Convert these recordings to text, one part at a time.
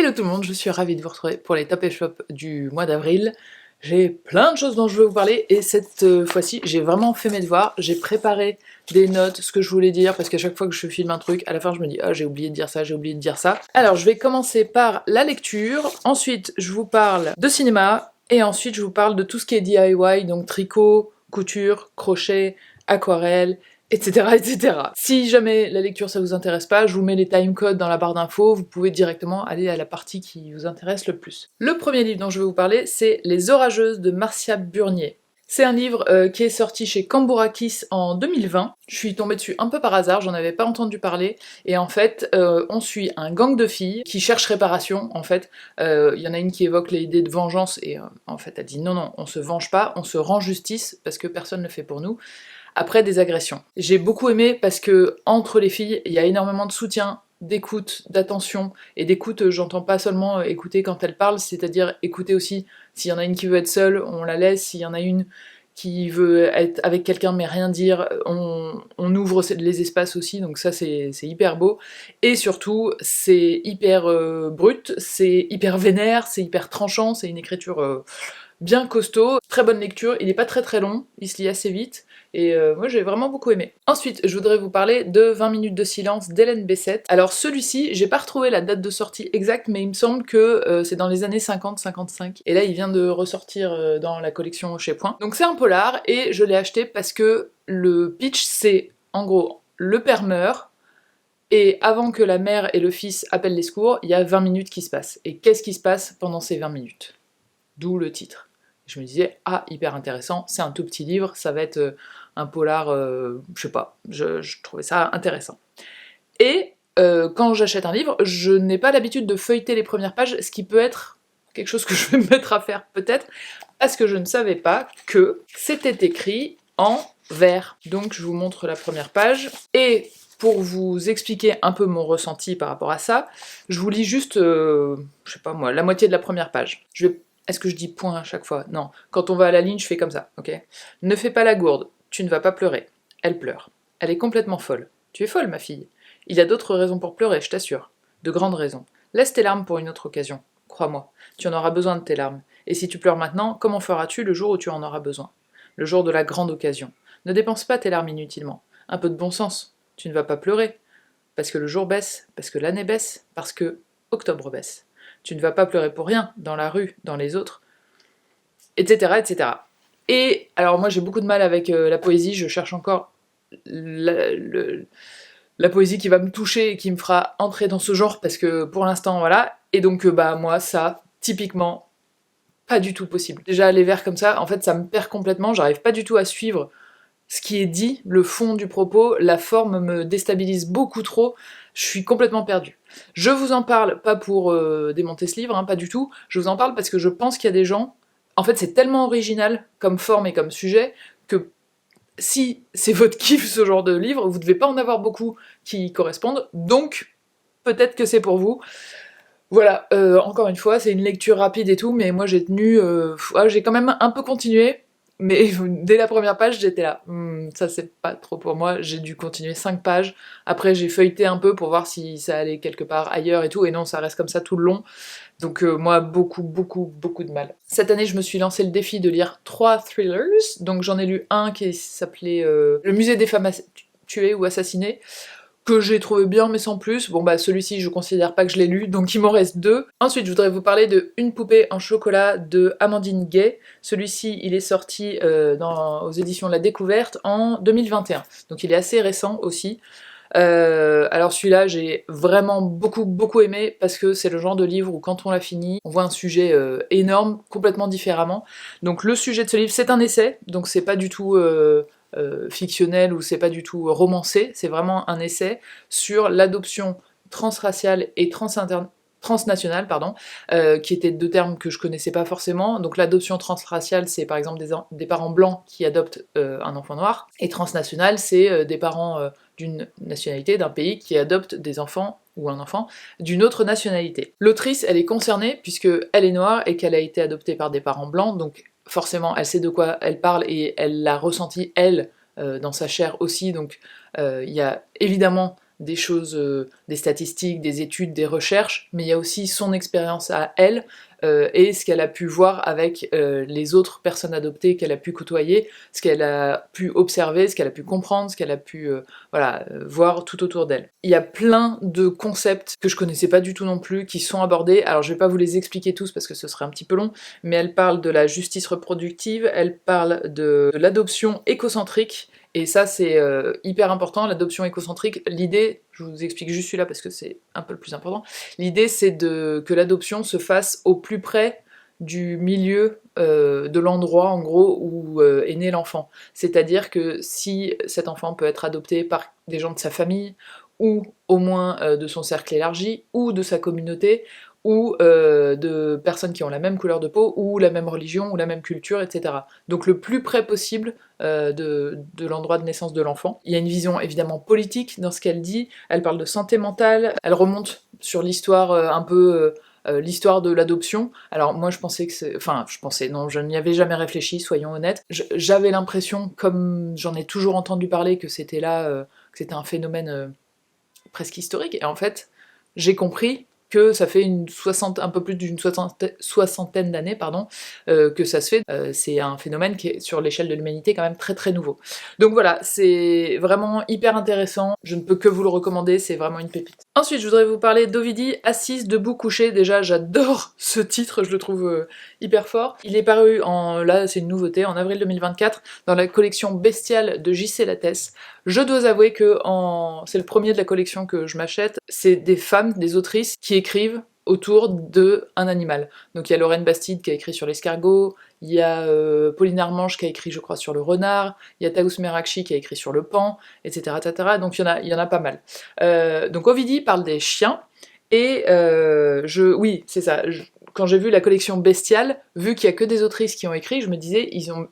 Hello tout le monde, je suis ravie de vous retrouver pour les Top et Flop du mois d'avril. J'ai plein de choses dont je veux vous parler et cette fois-ci j'ai vraiment fait mes devoirs, j'ai préparé des notes, ce que je voulais dire, parce qu'à chaque fois que je filme un truc, à la fin je me dis « Ah j'ai oublié de dire ça, j'ai oublié de dire ça ». Alors je vais commencer par la lecture, ensuite je vous parle de cinéma, et ensuite je vous parle de tout ce qui est DIY, donc tricot, couture, crochet, aquarelle, etc., etc. Si jamais la lecture ça vous intéresse pas, je vous mets les timecodes dans la barre d'infos, vous pouvez directement aller à la partie qui vous intéresse le plus. Le premier livre dont je vais vous parler, c'est Les Orageuses de Marcia Burnier. C'est un livre qui est sorti chez Cambourakis en 2020. Je suis tombée dessus un peu par hasard, j'en avais pas entendu parler, et en fait, on suit un gang de filles qui cherchent réparation, en fait. Il y en a une qui évoque l'idée de vengeance, et en fait, elle dit non, non, on se venge pas, on se rend justice, parce que personne ne le fait pour nous, après des agressions. J'ai beaucoup aimé parce que, entre les filles, il y a énormément de soutien, d'écoute, d'attention, et d'écoute, j'entends pas seulement écouter quand elles parlent, c'est-à-dire écouter aussi, s'il y en a une qui veut être seule, on la laisse, s'il y en a une qui veut être avec quelqu'un mais rien dire, on ouvre les espaces aussi, donc ça c'est hyper beau, et surtout c'est hyper brut, c'est hyper vénère, c'est hyper tranchant, c'est une écriture bien costaud, très bonne lecture, il est pas très long, il se lit assez vite, et moi j'ai vraiment beaucoup aimé. Ensuite, je voudrais vous parler de 20 minutes de silence d'Hélène Bessette. Alors celui-ci, j'ai pas retrouvé la date de sortie exacte, mais il me semble que c'est dans les années 50-55, et là il vient de ressortir dans la collection Chez Point. Donc c'est un polar, et je l'ai acheté parce que le pitch c'est, en gros, le père meurt, et avant que la mère et le fils appellent les secours, il y a 20 minutes qui se passent. Et qu'est-ce qui se passe pendant ces 20 minutes? D'où le titre. Je me disais, ah, hyper intéressant, c'est un tout petit livre, ça va être un polar, je sais pas, je trouvais ça intéressant. Et quand j'achète un livre, je n'ai pas l'habitude de feuilleter les premières pages, ce qui peut être quelque chose que je vais me mettre à faire peut-être, parce que je ne savais pas que c'était écrit en vert. Donc je vous montre la première page, et pour vous expliquer un peu mon ressenti par rapport à ça, je vous lis juste, je sais pas moi, la moitié de la première page. Est-ce que je dis point à chaque fois? Non. Quand on va à la ligne, je fais comme ça, ok? Ne fais pas la gourde, tu ne vas pas pleurer. Elle pleure. Elle est complètement folle. Tu es folle, ma fille. Il y a d'autres raisons pour pleurer, je t'assure. De grandes raisons. Laisse tes larmes pour une autre occasion. Crois-moi, tu en auras besoin de tes larmes. Et si tu pleures maintenant, comment feras-tu le jour où tu en auras besoin? Le jour de la grande occasion. Ne dépense pas tes larmes inutilement. Un peu de bon sens. Tu ne vas pas pleurer. Parce que le jour baisse, parce que l'année baisse, parce que octobre baisse. Tu ne vas pas pleurer pour rien, dans la rue, dans les autres, etc., etc. Et alors moi j'ai beaucoup de mal avec la poésie, je cherche encore la poésie qui va me toucher et qui me fera entrer dans ce genre, parce que pour l'instant, voilà, et donc bah moi ça, typiquement, pas du tout possible. Déjà les vers comme ça, en fait ça me perd complètement, j'arrive pas du tout à suivre ce qui est dit, le fond du propos, la forme me déstabilise beaucoup trop, je suis complètement perdue. Je vous en parle pas pour démonter ce livre, hein, pas du tout, je vous en parle parce que je pense qu'il y a des gens, en fait c'est tellement original comme forme et comme sujet, que si c'est votre kiff ce genre de livre, vous devez pas en avoir beaucoup qui y correspondent, donc peut-être que c'est pour vous. Voilà, encore une fois, c'est une lecture rapide et tout, mais moi j'ai tenu, j'ai quand même un peu continué, mais dès la première page, j'étais là, ça c'est pas trop pour moi, j'ai dû continuer 5 pages, après j'ai feuilleté un peu pour voir si ça allait quelque part ailleurs et tout, et non, ça reste comme ça tout le long, donc moi, beaucoup de mal. Cette année, je me suis lancé le défi de lire 3 thrillers, donc j'en ai lu un qui s'appelait Le musée des femmes tuées ou assassinées, que j'ai trouvé bien mais sans plus. Bon bah celui-ci je considère pas que je l'ai lu, donc il m'en reste 2. Ensuite je voudrais vous parler de Une poupée en chocolat de Amandine Gay. Celui-ci il est sorti aux éditions La Découverte en 2021, donc il est assez récent aussi. Alors celui-là j'ai vraiment beaucoup aimé, parce que c'est le genre de livre où quand on l'a fini, on voit un sujet énorme, complètement différemment. Donc le sujet de ce livre, c'est un essai, donc c'est pas du tout fictionnel ou c'est pas du tout romancé, c'est vraiment un essai sur l'adoption transraciale et transnationale, pardon, qui étaient 2 termes que je connaissais pas forcément. Donc l'adoption transraciale, c'est par exemple des parents blancs qui adoptent un enfant noir, et transnationale, c'est des parents d'une nationalité, d'un pays, qui adoptent des enfants ou un enfant d'une autre nationalité. L'autrice, elle est concernée puisque elle est noire et qu'elle a été adoptée par des parents blancs, donc forcément elle sait de quoi elle parle et elle l'a ressenti elle dans sa chair aussi, donc il y a évidemment des choses, des statistiques, des études, des recherches, mais il y a aussi son expérience à elle, et ce qu'elle a pu voir avec les autres personnes adoptées qu'elle a pu côtoyer, ce qu'elle a pu observer, ce qu'elle a pu comprendre, ce qu'elle a pu voir tout autour d'elle. Il y a plein de concepts que je connaissais pas du tout non plus, qui sont abordés. Alors je vais pas vous les expliquer tous parce que ce serait un petit peu long, mais elle parle de la justice reproductive, elle parle de l'adoption écocentrique, et ça c'est hyper important, l'adoption écocentrique. L'idée, je vous explique juste celui-là parce que c'est un peu le plus important, l'idée c'est que l'adoption se fasse au plus près du milieu, de l'endroit en gros où est né l'enfant. C'est-à-dire que si cet enfant peut être adopté par des gens de sa famille, ou au moins de son cercle élargi, ou de sa communauté, ou de personnes qui ont la même couleur de peau, ou la même religion, ou la même culture, etc. Donc le plus près possible de l'endroit de naissance de l'enfant. Il y a une vision évidemment politique dans ce qu'elle dit, elle parle de santé mentale, elle remonte sur l'histoire un peu... l'histoire de l'adoption. Alors moi je pensais que c'est... Enfin, je pensais, non, je n'y avais jamais réfléchi, soyons honnêtes. J'avais l'impression, comme j'en ai toujours entendu parler, que c'était là, que c'était un phénomène presque historique, et en fait, j'ai compris que ça fait un peu plus d'une soixantaine d'années, pardon, que ça se fait. C'est un phénomène qui est, sur l'échelle de l'humanité, quand même très très nouveau. Donc voilà, c'est vraiment hyper intéressant, je ne peux que vous le recommander, c'est vraiment une pépite. Ensuite, je voudrais vous parler d'Ovidie, Assise, debout, couché. Déjà, j'adore ce titre, je le trouve hyper fort. Il est paru là c'est une nouveauté, en avril 2024, dans la collection Bestiale de J.C. Lattès. Je dois avouer que c'est le premier de la collection que je m'achète. C'est des femmes, des autrices, qui écrivent autour d'un animal. Donc il y a Lorraine Bastide qui a écrit sur l'escargot, il y a Pauline Armange qui a écrit je crois sur le renard, il y a Taous Merakchi qui a écrit sur le paon, etc. etc. Donc il y en a pas mal. Donc Ovidie parle des chiens, et oui, c'est ça, quand j'ai vu la collection Bestiale, vu qu'il y a que des autrices qui ont écrit, je me disais, ils ont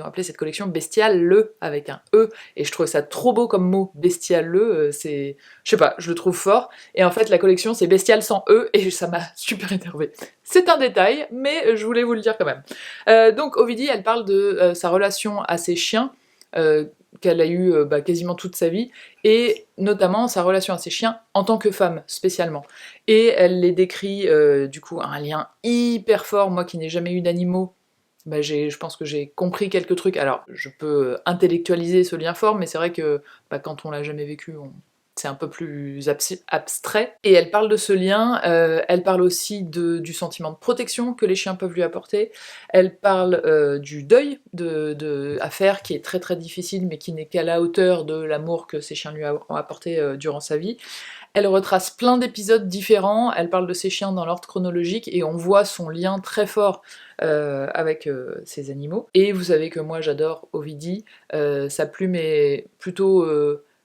appelé cette collection Bestial le, avec un E, et je trouvais ça trop beau comme mot, Bestial le, c'est... je sais pas, je le trouve fort, et en fait la collection c'est Bestial sans E, et ça m'a super énervée. C'est un détail, mais je voulais vous le dire quand même. Donc Ovidie, elle parle de sa relation à ses chiens, qu'elle a eu quasiment toute sa vie, et notamment sa relation à ses chiens en tant que femme, spécialement. Et elle les décrit, du coup, un lien hyper fort, moi qui n'ai jamais eu d'animaux, je pense que j'ai compris quelques trucs. Alors, je peux intellectualiser ce lien fort, mais c'est vrai que quand on l'a jamais vécu, c'est un peu plus abstrait. Et elle parle de ce lien, elle parle aussi du sentiment de protection que les chiens peuvent lui apporter, elle parle du deuil à faire, qui est très très difficile, mais qui n'est qu'à la hauteur de l'amour que ces chiens lui ont apporté durant sa vie. Elle retrace plein d'épisodes différents, elle parle de ses chiens dans l'ordre chronologique, et on voit son lien très fort avec ces animaux. Et vous savez que moi j'adore Ovidie, sa plume est plutôt,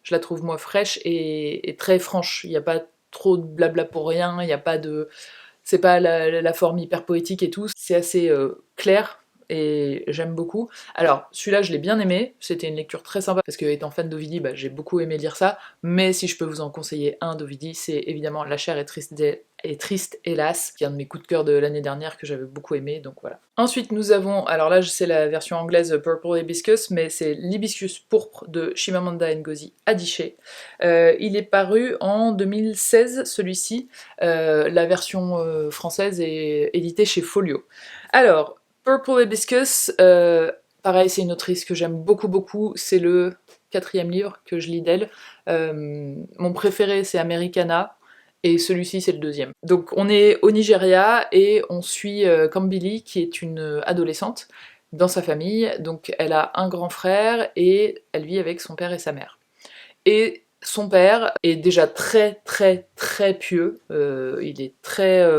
je la trouve moi fraîche et très franche, il n'y a pas trop de blabla pour rien, il n'y a pas de... c'est pas la forme hyper poétique et tout, c'est assez clair, et j'aime beaucoup. Alors, celui-là, je l'ai bien aimé, c'était une lecture très sympa, parce que étant fan d'Ovidie, j'ai beaucoup aimé lire ça, mais si je peux vous en conseiller un d'Ovidie, c'est évidemment La chair est triste, hélas, qui est un de mes coups de cœur de l'année dernière que j'avais beaucoup aimé, donc voilà. Ensuite, nous avons, alors là, c'est la version anglaise Purple Hibiscus, mais c'est l'Hibiscus pourpre de Chimamanda Ngozi Adichie. Il est paru en 2016, celui-ci, la version française est éditée chez Folio. Alors, Purple Hibiscus, pareil, c'est une autrice que j'aime beaucoup beaucoup, c'est le 4e livre que je lis d'elle. Mon préféré c'est Americana, et celui-ci c'est le 2e. Donc on est au Nigeria, et on suit Kambili, qui est une adolescente, dans sa famille. Donc elle a un grand frère, et elle vit avec son père et sa mère. Et son père est déjà très très très pieux, il est très...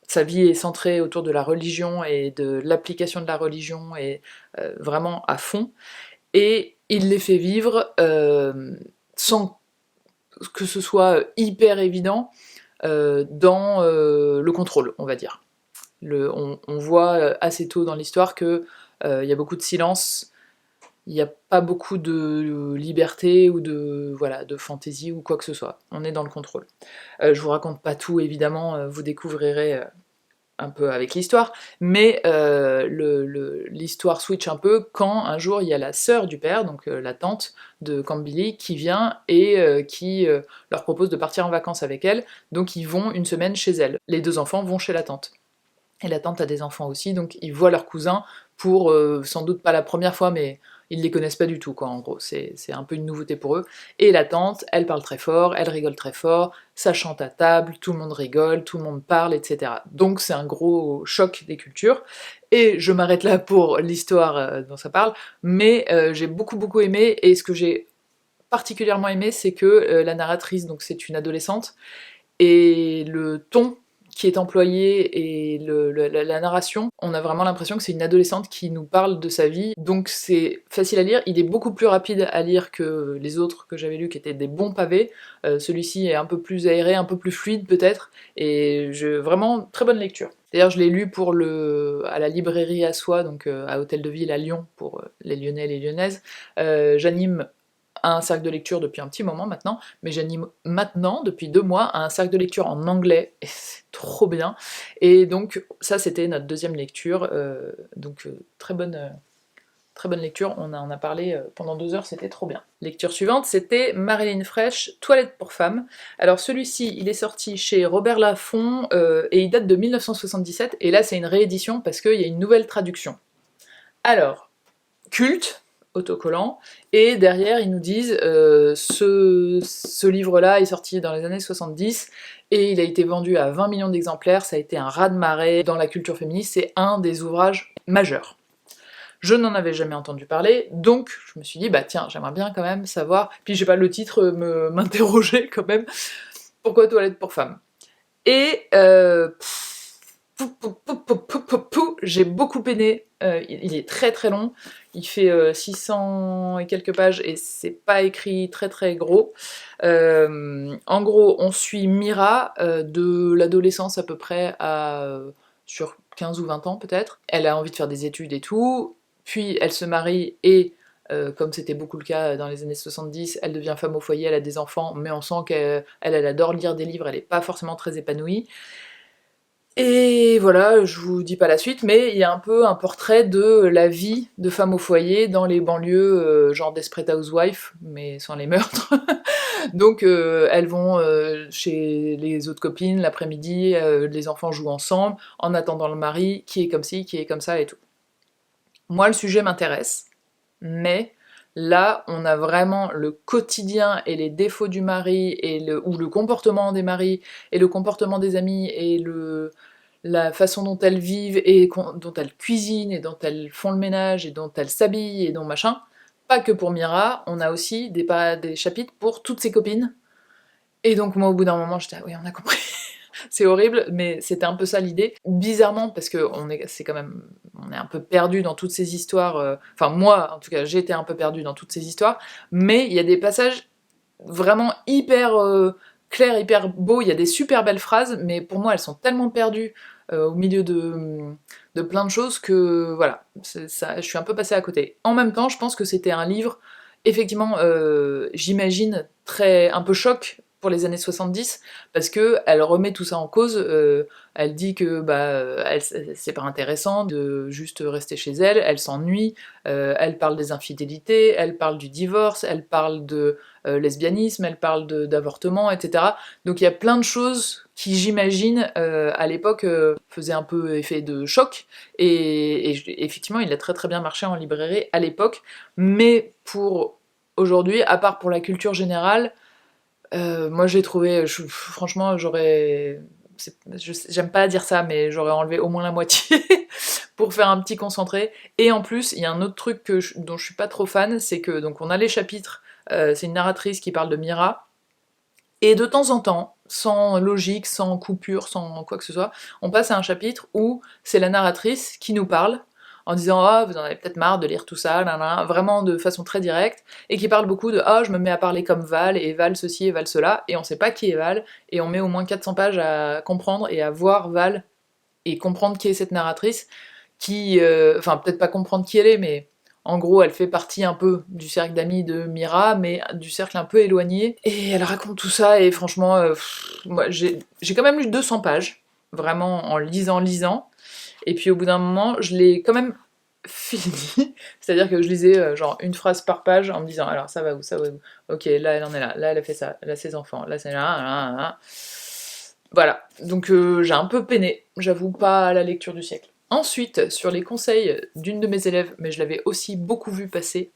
sa vie est centrée autour de la religion et de l'application de la religion, et vraiment à fond, et il les fait vivre sans que ce soit hyper évident dans le contrôle, on va dire. On voit assez tôt dans l'histoire que il y a beaucoup de silence, il n'y a pas beaucoup de liberté ou de fantaisie ou quoi que ce soit. On est dans le contrôle. Je vous raconte pas tout, évidemment, vous découvrirez un peu avec l'histoire, mais l'histoire switch un peu quand un jour il y a la sœur du père, donc la tante de Camp Billy, qui vient et qui leur propose de partir en vacances avec elle, donc ils vont une semaine chez elle. Les deux enfants vont chez la tante. Et la tante a des enfants aussi, donc ils voient leur cousin pour, sans doute pas la première fois, mais ils les connaissent pas du tout, quoi, en gros, c'est un peu une nouveauté pour eux. Et la tante, elle parle très fort, elle rigole très fort, ça chante à table, tout le monde rigole, tout le monde parle, etc. Donc c'est un gros choc des cultures. Et je m'arrête là pour l'histoire dont ça parle, mais j'ai beaucoup aimé, et ce que j'ai particulièrement aimé, c'est que la narratrice, donc c'est une adolescente, et le ton qui est employé et la narration, on a vraiment l'impression que c'est une adolescente qui nous parle de sa vie, donc c'est facile à lire, il est beaucoup plus rapide à lire que les autres que j'avais lus qui étaient des bons pavés, celui-ci est un peu plus aéré, un peu plus fluide peut-être, et vraiment très bonne lecture. D'ailleurs je l'ai lu à la librairie à soi, donc à Hôtel de Ville à Lyon, pour les Lyonnais et les Lyonnaises. J'anime un cercle de lecture depuis un petit moment maintenant, mais j'anime maintenant, depuis 2 mois, un cercle de lecture en anglais, et c'est trop bien. Et donc ça c'était notre deuxième lecture, très bonne lecture, on en a parlé pendant 2 heures, c'était trop bien. Lecture suivante, c'était Marilyn Fresh, Toilette pour femmes. Alors celui-ci, il est sorti chez Robert Laffont, et il date de 1977, et là c'est une réédition parce qu'il y a une nouvelle traduction. Alors, culte, autocollant, et derrière ils nous disent ce livre-là est sorti dans les années 70 et il a été vendu à 20 millions d'exemplaires, ça a été un raz-de-marée dans la culture féministe, c'est un des ouvrages majeurs. Je n'en avais jamais entendu parler, donc je me suis dit bah tiens, j'aimerais bien quand même savoir, puis j'ai pas le titre m'interroger quand même, pourquoi Toilette pour femmes. Et j'ai beaucoup aimé, il est très long, il fait 600 et quelques pages et c'est pas écrit très gros. En gros, on suit Mira de l'adolescence à peu près à sur 15 ou 20 ans peut-être. Elle a envie de faire des études et tout, puis elle se marie et comme c'était beaucoup le cas dans les années 70, elle devient femme au foyer, elle a des enfants, mais on sent qu'elle adore lire des livres, elle est pas forcément très épanouie. Et voilà, je vous dis pas la suite, mais il y a un peu un portrait de la vie de femme au foyer dans les banlieues, genre Desperate Housewives, mais sans les meurtres. Donc elles vont chez les autres copines l'après-midi, les enfants jouent ensemble, en attendant le mari, qui est comme ci, qui est comme ça et tout. Moi, le sujet m'intéresse, mais là, on a vraiment le quotidien et les défauts du mari, ou le comportement des maris, et le comportement des amis, et la façon dont elles vivent, et dont elles cuisinent, et dont elles font le ménage, et dont elles s'habillent, et dont machin. Pas que pour Mira, on a aussi des chapitres pour toutes ses copines. Et donc moi, au bout d'un moment, j'étais oui, on a compris. C'est horrible, mais c'était un peu ça l'idée. Bizarrement, parce que on est un peu perdu dans toutes ces histoires, enfin moi, en tout cas, j'étais un peu perdu dans toutes ces histoires, mais il y a des passages vraiment hyper clairs, hyper beaux, il y a des super belles phrases, mais pour moi, elles sont tellement perdues au milieu de plein de choses que, voilà, ça, je suis un peu passée à côté. En même temps, je pense que c'était un livre, effectivement, j'imagine, un peu choc, pour les années 70, parce que elle remet tout ça en cause, elle dit que c'est pas intéressant de juste rester chez elle, elle s'ennuie, elle parle des infidélités, elle parle du divorce, elle parle de lesbianisme, elle parle d'avortement, etc. Donc il y a plein de choses qui, j'imagine, à l'époque faisaient un peu effet de choc, et effectivement il a très bien marché en librairie à l'époque, mais pour aujourd'hui, à part pour la culture générale, moi j'ai trouvé, franchement j'aime pas dire ça, mais j'aurais enlevé au moins la moitié pour faire un petit concentré. Et en plus, il y a un autre truc dont je suis pas trop fan, c'est que donc on a les chapitres, c'est une narratrice qui parle de Mira, et de temps en temps, sans logique, sans coupure, sans quoi que ce soit, on passe à un chapitre où c'est la narratrice qui nous parle, en disant « Ah, vous en avez peut-être marre de lire tout ça, nanana », vraiment de façon très directe, et qui parle beaucoup de « Ah, je me mets à parler comme Val, et Val ceci, et Val cela », et on sait pas qui est Val, et on met au moins 400 pages à comprendre et à voir Val, et comprendre qui est cette narratrice, qui... Enfin, peut-être pas comprendre qui elle est, mais... En gros, elle fait partie un peu du cercle d'amis de Mira, mais du cercle un peu éloigné. Et elle raconte tout ça, et franchement, moi j'ai quand même lu 200 pages. vraiment en lisant, et puis au bout d'un moment, je l'ai quand même fini, c'est-à-dire que je lisais genre une phrase par page en me disant alors ça va où, ça va où, ok là elle en est là elle a fait ça, là ses enfants, là c'est là. Voilà, donc j'ai un peu peiné, j'avoue, pas la lecture du siècle. Ensuite, sur les conseils d'une de mes élèves, mais je l'avais aussi beaucoup vu passer,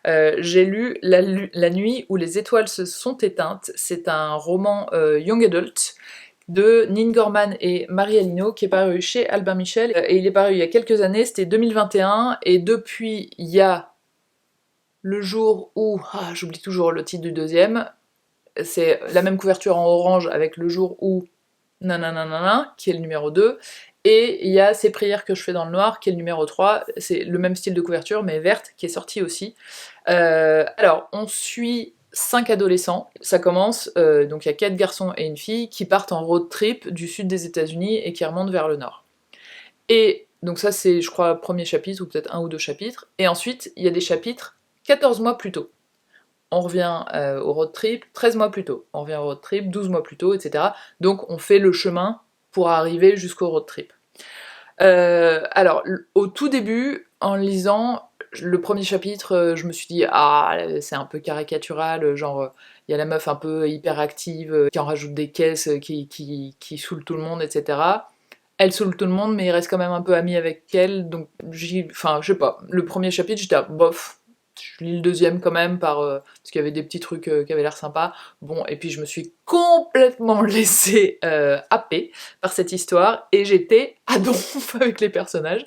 j'ai lu La nuit où les étoiles se sont éteintes. C'est un roman young adult de Nin Gorman et Marie Alino qui est paru chez Albin Michel, et il est paru il y a quelques années, c'était 2021, et depuis il y a le jour où... Ah, j'oublie toujours le titre du deuxième, c'est la même couverture en orange avec le jour où... Nananana, qui est le numéro 2, et il y a Ces prières que je fais dans le noir, qui est le numéro 3, c'est le même style de couverture, mais verte, qui est sorti aussi. Alors, on suit 5 adolescents, ça commence, donc il y a 4 garçons et une fille qui partent en road trip du sud des États-Unis et qui remontent vers le nord. Et donc ça c'est, je crois, premier chapitre, ou peut-être 1 ou 2 chapitres, et ensuite il y a des chapitres 14 mois plus tôt. On revient au road trip 13 mois plus tôt, on revient au road trip 12 mois plus tôt, etc. Donc on fait le chemin pour arriver jusqu'au road trip. Alors, au tout début, en lisant le premier chapitre, je me suis dit « Ah, c'est un peu caricatural, genre, il y a la meuf un peu hyperactive, qui en rajoute des caisses, qui saoule tout le monde, etc. » Elle saoule tout le monde, mais il reste quand même un peu ami avec elle, donc enfin, je sais pas, le premier chapitre, j'étais bof, je lis le deuxième quand même, parce qu'il y avait des petits trucs qui avaient l'air sympas. Bon, et puis je me suis complètement laissée happer par cette histoire, et j'étais à donf avec les personnages.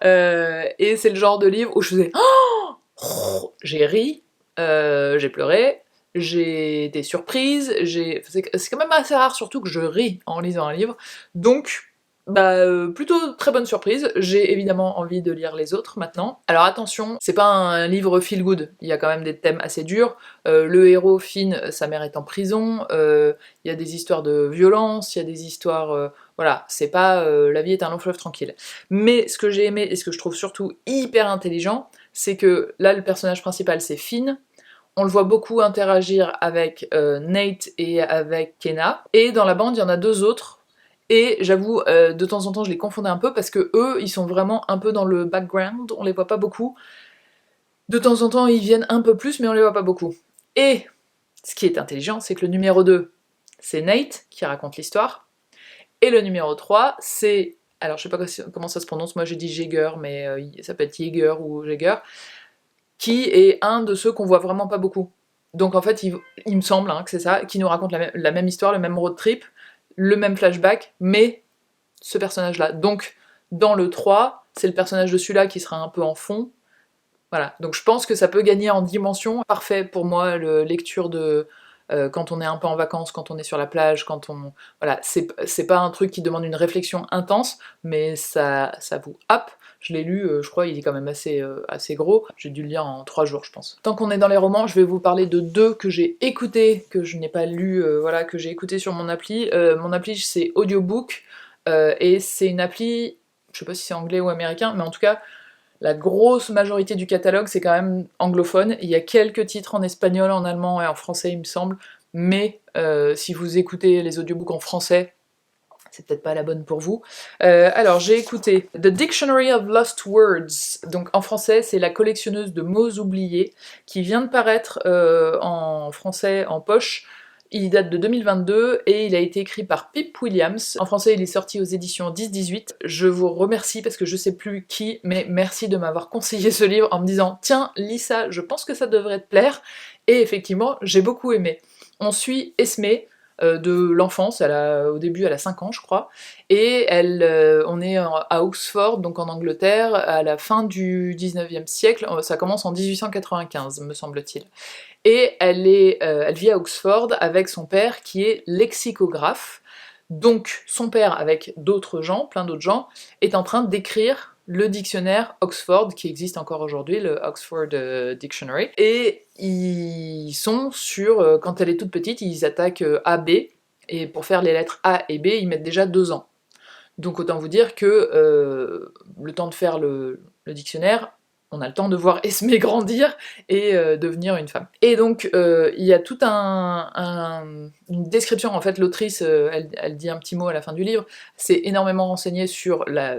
Et c'est le genre de livre où je faisais oh, j'ai ri, j'ai pleuré, j'ai été surprise, c'est quand même assez rare surtout que je ris en lisant un livre, donc bah plutôt très bonne surprise. J'ai évidemment envie de lire les autres maintenant. Alors attention, c'est pas un livre feel good, il y a quand même des thèmes assez durs. Le héros, Finn, sa mère est en prison, il y a des histoires de violence, il y a des histoires... voilà, c'est pas la vie est un long fleuve tranquille. Mais ce que j'ai aimé, et ce que je trouve surtout hyper intelligent, c'est que là le personnage principal c'est Finn, on le voit beaucoup interagir avec Nate et avec Kenna, et dans la bande il y en a 2 autres, et j'avoue, de temps en temps je les confondais un peu parce que eux, ils sont vraiment un peu dans le background, on les voit pas beaucoup. De temps en temps ils viennent un peu plus, mais on les voit pas beaucoup. Et ce qui est intelligent, c'est que le numéro 2, c'est Nate qui raconte l'histoire, et le numéro 3, c'est... Alors je sais pas comment ça se prononce, moi j'ai dit Jaeger, mais ça peut être Jaeger ou Jaeger, qui est un de ceux qu'on voit vraiment pas beaucoup. Donc en fait, il me semble que c'est ça, qui nous raconte la même histoire, le même road trip, le même flashback, mais ce personnage-là. Donc dans le 3, c'est le personnage de celui-là qui sera un peu en fond. Voilà, donc je pense que ça peut gagner en dimension. Parfait pour moi, lecture de... quand on est un peu en vacances, quand on est sur la plage, quand on... Voilà, c'est pas un truc qui demande une réflexion intense, mais ça vous happe. Je l'ai lu, je crois, il est quand même assez gros. J'ai dû le lire en 3 jours, je pense. Tant qu'on est dans les romans, je vais vous parler de 2 que j'ai écoutés, que je n'ai pas lu, voilà, que j'ai écouté sur mon appli. Mon appli, c'est Audiobook, et c'est une appli, je sais pas si c'est anglais ou américain, mais en tout cas, la grosse majorité du catalogue, c'est quand même anglophone. Il y a quelques titres en espagnol, en allemand et en français, il me semble, mais si vous écoutez les audiobooks en français, c'est peut-être pas la bonne pour vous. Alors, j'ai écouté The Dictionary of Lost Words, donc en français, c'est la collectionneuse de mots oubliés, qui vient de paraître en français en poche. Il date de 2022 et il a été écrit par Pip Williams. En français, il est sorti aux éditions 10-18. Je vous remercie parce que je sais plus qui, mais merci de m'avoir conseillé ce livre en me disant « Tiens, lis ça, je pense que ça devrait te plaire ». Et effectivement, j'ai beaucoup aimé. On suit Esmé, de l'enfance, au début elle a 5 ans je crois, et on est à Oxford, donc en Angleterre, à la fin du 19e siècle, ça commence en 1895 me semble-t-il. Et elle vit à Oxford avec son père qui est lexicographe, donc son père avec d'autres gens, plein d'autres gens, est en train d'écrire le dictionnaire Oxford, qui existe encore aujourd'hui, le Oxford Dictionary, et ils sont sur, quand elle est toute petite, ils attaquent AB, et pour faire les lettres A et B, ils mettent déjà 2 ans. Donc autant vous dire que le temps de faire le dictionnaire, on a le temps de voir Esmé grandir et devenir une femme. Et donc il y a toute une description, en fait l'autrice, elle dit un petit mot à la fin du livre, c'est énormément renseigné sur la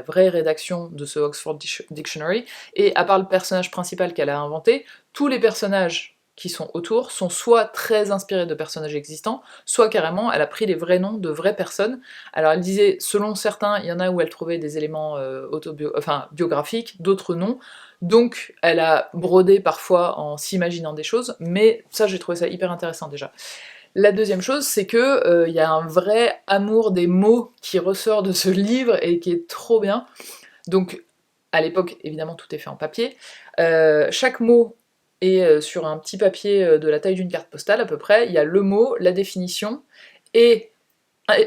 vraie rédaction de ce Oxford Dictionary, et à part le personnage principal qu'elle a inventé, tous les personnages qui sont autour sont soit très inspirés de personnages existants, soit carrément elle a pris les vrais noms de vraies personnes. Alors elle disait, selon certains, il y en a où elle trouvait des éléments biographiques, d'autres non, donc elle a brodé parfois en s'imaginant des choses, mais ça j'ai trouvé ça hyper intéressant déjà. La deuxième chose, c'est que y a un vrai amour des mots qui ressort de ce livre et qui est trop bien. Donc à l'époque, évidemment, tout est fait en papier. Chaque mot est sur un petit papier de la taille d'une carte postale à peu près, il y a le mot, la définition, et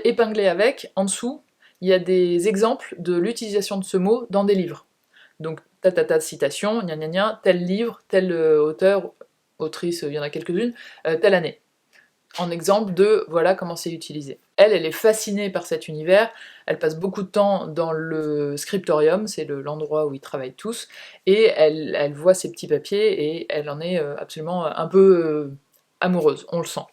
épinglé avec, en dessous, il y a des exemples de l'utilisation de ce mot dans des livres. Donc, citation, gna gna gna, tel livre, tel auteur, autrice, il y en a quelques-unes, telle année. En exemple de voilà comment c'est utilisé. Elle est fascinée par cet univers, elle passe beaucoup de temps dans le scriptorium, c'est l'endroit où ils travaillent tous, et elle voit ces petits papiers et elle en est absolument un peu amoureuse, on le sent.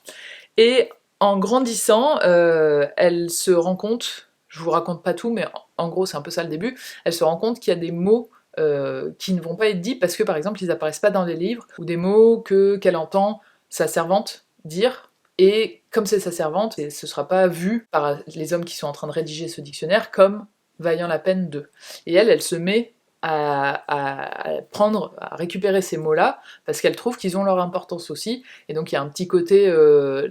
Et en grandissant, elle se rend compte, je vous raconte pas tout, mais en gros c'est un peu ça le début, elle se rend compte qu'il y a des mots qui ne vont pas être dits parce que par exemple ils apparaissent pas dans les livres, ou des mots qu'elle entend sa servante dire, et comme c'est sa servante, ce sera pas vu par les hommes qui sont en train de rédiger ce dictionnaire comme vaillant la peine d'eux. Et elle se met à récupérer ces mots-là, parce qu'elle trouve qu'ils ont leur importance aussi, et donc il y a un petit côté,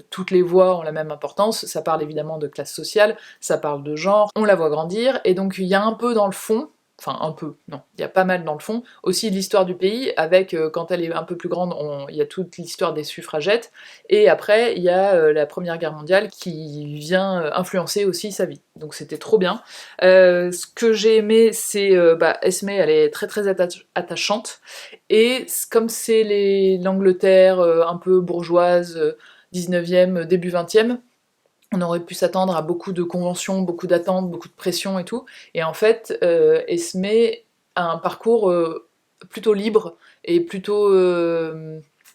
toutes les voix ont la même importance, ça parle évidemment de classe sociale, ça parle de genre, on la voit grandir, et donc il y a un peu dans le fond, enfin un peu, non, il y a pas mal dans le fond, aussi de l'histoire du pays, avec, quand elle est un peu plus grande, il y a toute l'histoire des suffragettes, et après il y a la Première Guerre mondiale qui vient influencer aussi sa vie. Donc c'était trop bien. Ce que j'ai aimé, c'est Esmé, elle est très très attachante, et comme c'est l'Angleterre un peu bourgeoise, 19e, début 20e, on aurait pu s'attendre à beaucoup de conventions, beaucoup d'attentes, beaucoup de pression et tout, et en fait, Esmé a un parcours plutôt libre, et plutôt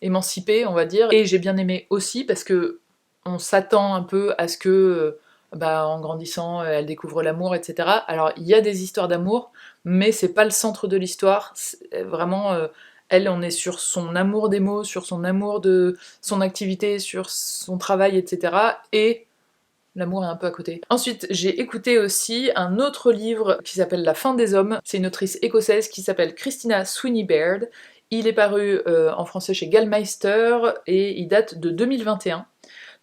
émancipé, on va dire, et j'ai bien aimé aussi parce que on s'attend un peu à ce que, en grandissant, elle découvre l'amour, etc. Alors il y a des histoires d'amour, mais c'est pas le centre de l'histoire, vraiment, elle, on est sur son amour des mots, sur son amour de son activité, sur son travail, etc. Et l'amour est un peu à côté. Ensuite, j'ai écouté aussi un autre livre qui s'appelle La fin des hommes. C'est une autrice écossaise qui s'appelle Christina Sweeney Baird. Il est paru en français chez Gallmeister et il date de 2021.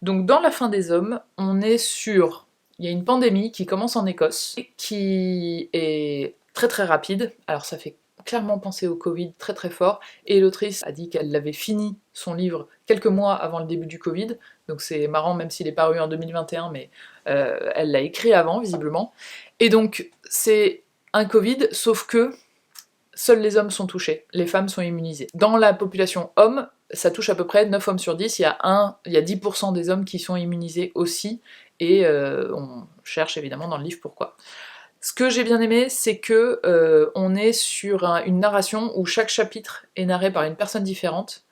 Donc dans La fin des hommes, on est sur... Il y a une pandémie qui commence en Écosse, qui est très très rapide. Alors ça fait clairement penser au Covid très très fort, et l'autrice a dit qu'elle avait fini son livre quelques mois avant le début du Covid, donc c'est marrant même s'il est paru en 2021, mais elle l'a écrit avant visiblement. Et donc c'est un Covid, sauf que seuls les hommes sont touchés, les femmes sont immunisées. Dans la population homme, ça touche à peu près 9 hommes sur 10, il y a 10% des hommes qui sont immunisés aussi, et on cherche évidemment dans le livre pourquoi. Ce que j'ai bien aimé, c'est que on est sur une narration où chaque chapitre est narré par une personne différente,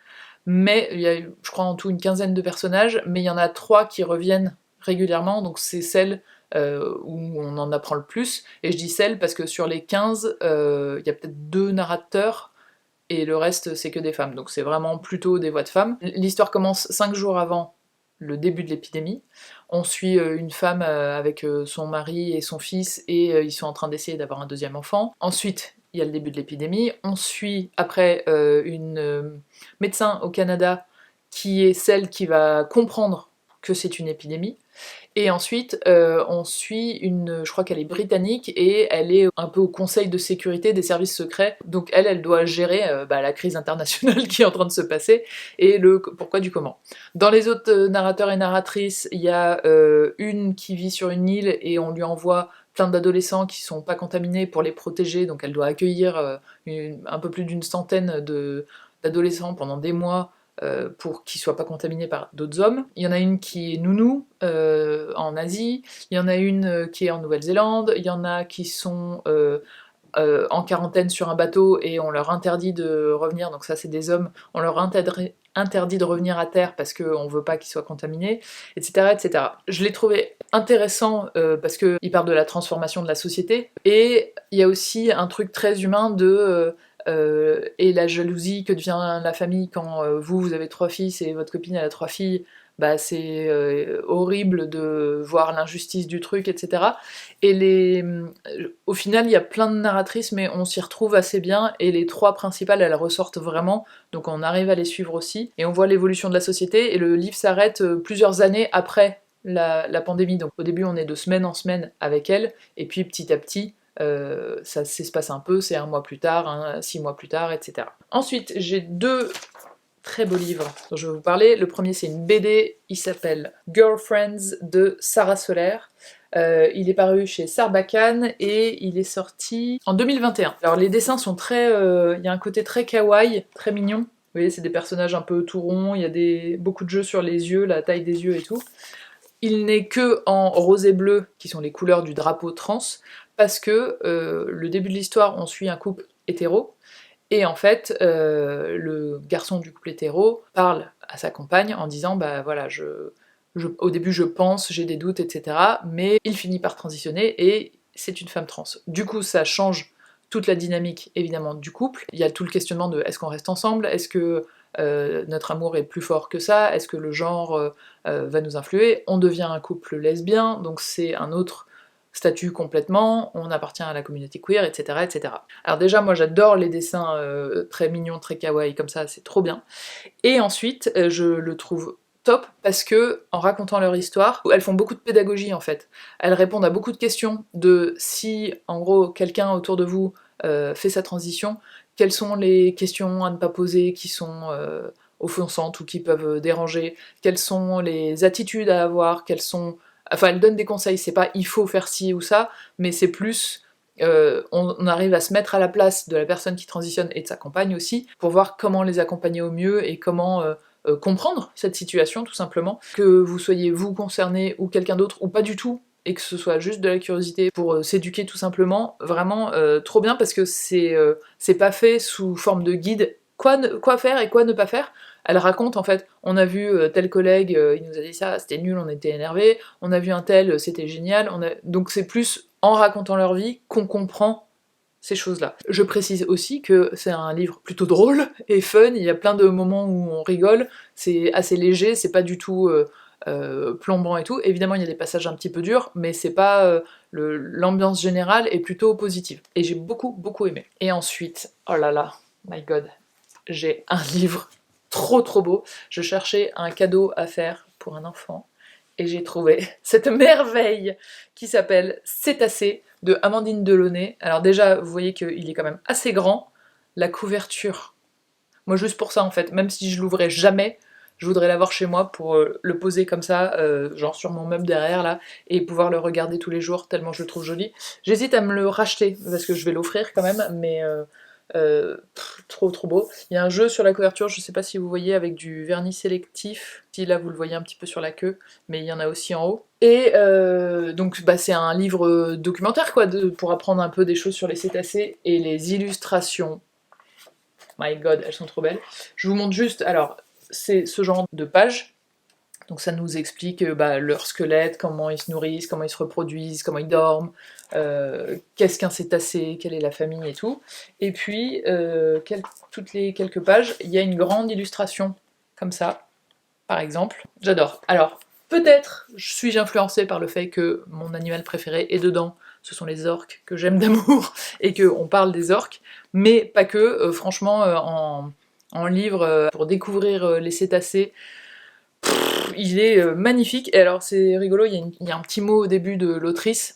mais il y a, je crois, en tout une quinzaine de personnages, mais il y en a 3 qui reviennent régulièrement, donc c'est celle où on en apprend le plus, et je dis celle parce que sur les 15, il y a peut-être 2 narrateurs, et le reste c'est que des femmes, donc c'est vraiment plutôt des voix de femmes. L'histoire commence 5 jours avant le début de l'épidémie. On suit une femme avec son mari et son fils, et ils sont en train d'essayer d'avoir un deuxième enfant. Ensuite, il y a le début de l'épidémie. On suit après une médecin au Canada qui est celle qui va comprendre que c'est une épidémie. Et ensuite, on suit je crois qu'elle est britannique, et elle est un peu au conseil de sécurité des services secrets, donc elle doit gérer la crise internationale qui est en train de se passer, et le pourquoi du comment. Dans les autres narrateurs et narratrices, il y a une qui vit sur une île, et on lui envoie plein d'adolescents qui sont pas contaminés pour les protéger, donc elle doit accueillir un peu plus d'une centaine d'adolescents pendant des mois, pour qu'ils soient pas contaminés par d'autres hommes. Il y en a une qui est nounou en Asie, il y en a une qui est en Nouvelle-Zélande, il y en a qui sont en quarantaine sur un bateau et on leur interdit de revenir, donc ça c'est des hommes, on leur interdit de revenir à terre parce qu'on veut pas qu'ils soient contaminés, etc. etc. Je l'ai trouvé intéressant parce qu'il parle de la transformation de la société, et il y a aussi un truc très humain de... et la jalousie que devient la famille quand vous avez 3 fils et votre copine elle a 3 filles, bah c'est horrible de voir l'injustice du truc, etc. Et au final, il y a plein de narratrices, mais on s'y retrouve assez bien, et les 3 principales, elles ressortent vraiment, donc on arrive à les suivre aussi, et on voit l'évolution de la société, et le livre s'arrête plusieurs années après la pandémie, donc au début on est de semaine en semaine avec elle, et puis petit à petit, ça s'espace un peu, c'est 1 mois plus tard, 6 mois plus tard, etc. Ensuite, j'ai 2 très beaux livres dont je vais vous parler. Le premier, c'est une BD, il s'appelle Girlfriends de Sarah Soler. Il est paru chez Sarbacane et il est sorti en 2021. Alors les dessins sont très... il y a un côté très kawaii, très mignon. Vous voyez, c'est des personnages un peu tout ronds, il y a beaucoup de jeux sur les yeux, la taille des yeux et tout. Il n'est que en rose et bleu, qui sont les couleurs du drapeau trans, parce que le début de l'histoire, on suit un couple hétéro, et en fait, le garçon du couple hétéro parle à sa compagne en disant bah voilà, au début je pense, j'ai des doutes, etc. Mais il finit par transitionner et c'est une femme trans. Du coup, ça change toute la dynamique évidemment du couple. Il y a tout le questionnement de est-ce qu'on reste ensemble, est-ce que notre amour est plus fort que ça, est-ce que le genre va nous influer, on devient un couple lesbien, donc c'est un autre statut complètement, on appartient à la communauté queer, etc. etc. Alors déjà, moi j'adore les dessins très mignons, très kawaii comme ça, c'est trop bien. Et ensuite, je le trouve top parce que, en racontant leur histoire, elles font beaucoup de pédagogie en fait. Elles répondent à beaucoup de questions de si, en gros, quelqu'un autour de vous fait sa transition, quelles sont les questions à ne pas poser qui sont offensantes ou qui peuvent déranger, quelles sont les attitudes à avoir, quelles sont... Enfin, elle donne des conseils, c'est pas il faut faire ci ou ça, mais c'est plus on arrive à se mettre à la place de la personne qui transitionne et de sa compagne aussi, pour voir comment les accompagner au mieux et comment comprendre cette situation tout simplement. Que vous soyez vous concerné ou quelqu'un d'autre ou pas du tout, et que ce soit juste de la curiosité pour s'éduquer tout simplement, vraiment trop bien parce que c'est pas fait sous forme de guide, quoi faire et quoi ne pas faire. Elle raconte en fait, on a vu tel collègue, il nous a dit ça, c'était nul, on était énervé, on a vu un tel, c'était génial, donc c'est plus en racontant leur vie qu'on comprend ces choses-là. Je précise aussi que c'est un livre plutôt drôle et fun, il y a plein de moments où on rigole, c'est assez léger, c'est pas du tout plombant et tout. Évidemment il y a des passages un petit peu durs, mais c'est pas... l'ambiance générale est plutôt positive. Et j'ai beaucoup aimé. Et ensuite, oh là là, my god, j'ai un livre trop beau. Je cherchais un cadeau à faire pour un enfant, et j'ai trouvé cette merveille qui s'appelle Cétacé de Amandine Delaunay. Alors déjà, vous voyez qu'il est quand même assez grand. La couverture, moi juste pour ça en fait, même si je l'ouvrais jamais, je voudrais l'avoir chez moi pour le poser comme ça, genre sur mon meuble derrière là, et pouvoir le regarder tous les jours tellement je le trouve joli. J'hésite à me le racheter, parce que je vais l'offrir quand même, mais trop beau. Il y a un jeu sur la couverture, je sais pas si vous voyez, avec du vernis sélectif. Si là vous le voyez un petit peu sur la queue, mais il y en a aussi en haut. Et donc bah, c'est un livre documentaire quoi, pour apprendre un peu des choses sur les cétacés, et les illustrations. My god, elles sont trop belles. Je vous montre juste, alors c'est ce genre de page. Donc ça nous explique leur squelette, comment ils se nourrissent, comment ils se reproduisent, comment ils dorment, qu'est-ce qu'un cétacé, quelle est la famille et tout. Et puis, toutes les quelques pages, il y a une grande illustration, comme ça, par exemple. J'adore. Alors, peut-être suis-je influencée par le fait que mon animal préféré est dedans, ce sont les orques, que j'aime d'amour, et qu'on parle des orques, mais pas que. Franchement, en livre, pour découvrir les cétacés, il est magnifique. Et alors c'est rigolo, il y a un petit mot au début de l'autrice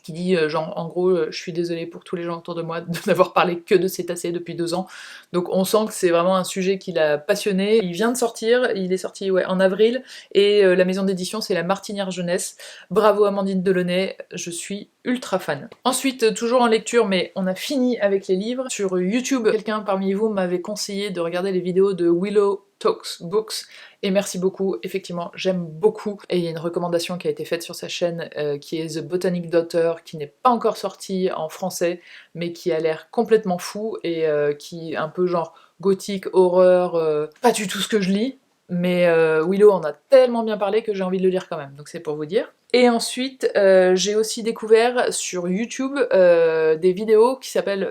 qui dit genre en gros je suis désolée pour tous les gens autour de moi de n'avoir parlé que de cétacés depuis 2 ans. Donc on sent que c'est vraiment un sujet qui l'a passionné. Il vient de sortir, il est sorti en avril, et la maison d'édition c'est la Martinière Jeunesse. Bravo Amandine Delaunay, je suis ultra fan. Ensuite, toujours en lecture, mais on a fini avec les livres. Sur YouTube, quelqu'un parmi vous m'avait conseillé de regarder les vidéos de Willow Talks Books, et merci beaucoup, effectivement j'aime beaucoup, et il y a une recommandation qui a été faite sur sa chaîne qui est The Botanic Daughter, qui n'est pas encore sortie en français, mais qui a l'air complètement fou, et qui est un peu genre gothique, horreur, pas du tout ce que je lis, mais Willow en a tellement bien parlé que j'ai envie de le lire quand même, donc c'est pour vous dire. Et ensuite, j'ai aussi découvert sur YouTube des vidéos qui s'appellent